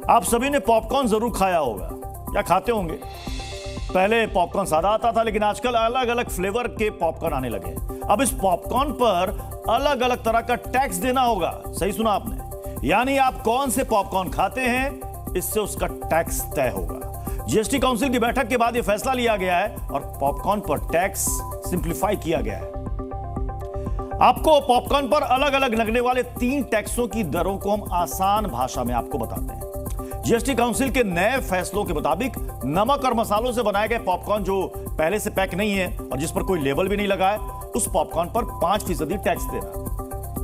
आप सभी ने पॉपकॉर्न जरूर खाया होगा या खाते होंगे। पहले पॉपकॉर्न सादा आता था, लेकिन आजकल अलग अलग फ्लेवर के पॉपकॉर्न आने लगे। अब इस पॉपकॉर्न पर अलग अलग तरह का टैक्स देना होगा। सही सुना आपने, यानी आप कौन से पॉपकॉर्न खाते हैं इससे उसका टैक्स तय होगा। जीएसटी काउंसिल की बैठक के बाद यह फैसला लिया गया है और पॉपकॉर्न पर टैक्स सिंप्लीफाई किया गया है। आपको पॉपकॉर्न पर अलग अलग लगने वाले 3 टैक्सों की दरों को हम आसान भाषा में आपको बताते हैं। जीएसटी काउंसिल के नए फैसलों के मुताबिक नमक और मसालों से बनाए गए पॉपकॉर्न जो पहले से पैक नहीं है और जिस पर कोई लेबल भी नहीं लगा है, उस पॉपकॉर्न पर 5% टैक्स देना।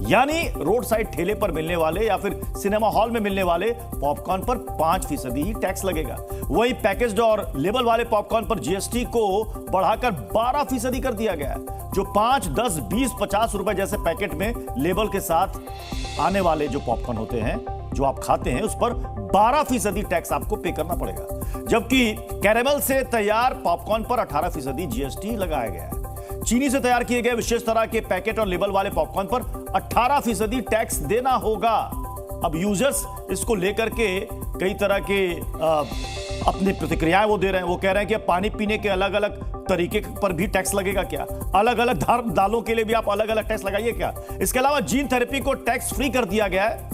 यानी रोड साइड ठेले पर मिलने वाले या फिर सिनेमा हॉल में मिलने वाले पॉपकॉर्न पर 5% ही टैक्स लगेगा। वहीं पैकेज्ड और लेबल वाले पॉपकॉर्न पर जीएसटी को बढ़ाकर 12% कर दिया गया है। जो 5, 10, 20, 50 रुपए जैसे पैकेट में लेबल के साथ आने वाले जो पॉपकॉर्न होते हैं, जो आप खाते हैं, उस पर 12% टैक्स आपको पे करना पड़ेगा। जबकि कैरेमल से तैयार पॉपकॉर्न पर 18% जीएसटी लगाया गया है। चीनी से तैयार किए गए विशेष तरह के पैकेट और लेबल वाले पॉपकॉर्न पर 18% टैक्स देना होगा। अब यूजर्स इसको लेकर के कई तरह के अपनी प्रतिक्रियाएं वो दे रहे हैं। वो कह रहे हैं कि पानी पीने के अलग अलग तरीके पर भी टैक्स लगेगा क्या? अलग अलग दालों के लिए भी आप अलग अलग टैक्स लगाइए क्या? इसके अलावा जीन थेरेपी को टैक्स फ्री कर दिया गया है।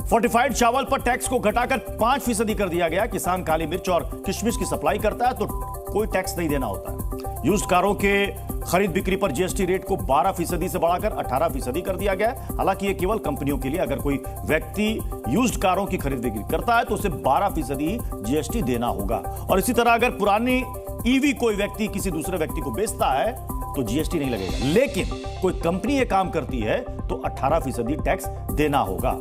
फोर्टिफाइड चावल पर टैक्स को घटाकर 5% कर दिया गया। किसान काली मिर्च और किशमिश की सप्लाई करता है तो कोई टैक्स नहीं देना होता है। यूज्ड कारों के खरीद बिक्री पर जीएसटी रेट को 12% से बढ़ाकर 18% कर दिया गया है। हालांकि ये केवल कंपनियों के लिए, अगर कोई व्यक्ति यूज्ड कारों की खरीद बिक्री करता है तो उसे 12% ही जीएसटी देना होगा। और इसी तरह अगर पुरानी ईवी कोई व्यक्ति किसी दूसरे व्यक्ति को बेचता है तो जीएसटी नहीं लगेगा। लेकिन कोई कंपनी ये काम करती है तो 18% टैक्स देना होगा।